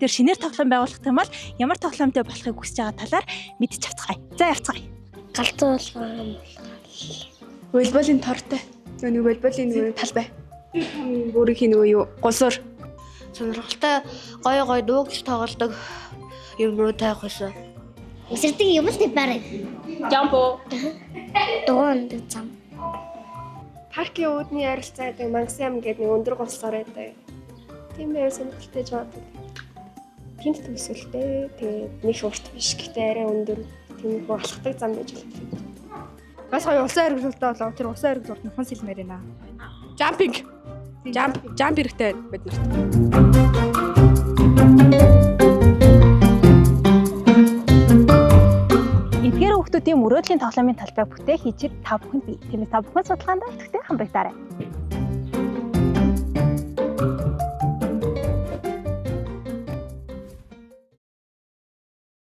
Тэгэхээр шинээр тоглоом байгуулах юм бол ямар тоглоомтой болохыг хүсэж байгаа талаар мэдчих авцгаая. За явцгаая. Галзуу болгоом. Волейболын тортой. Нөгөө волейболын нөгөө талбай. Бүрийн нөгөө юу? Гусуур. Сонирхолтой гой дуугч тоглодог юм руу тавих байсан. Эсэрдэг юм л тавиарай. Жамбо. Дуунд зам. Паркийн үүдний ярилцаа гэдэг Мангасан ам гэдэг нэг өндөр голсоор байдаг. Тийм байр сонирхолтой жаадаг. Тинт төсөлтэй. Тэгээд нэг урт биш гэхдээ арай өндөр. Тийм их алхдаг зам байж болно. Бас гоё усан хэрэглэлтэй болоо. Тэр усан хэрэглэлт нь хон сэлмээр байна. Жампинг. Жамп хэрэгтэй бид нарт. Эдгээр хүүхдүүдийн мөрөөдлийн тоглоомын талбай бүтээх хичээл та бүхэнд бий. Тиймээс та бүхэн судалгаанд идэвхтэй хамрагдаарай.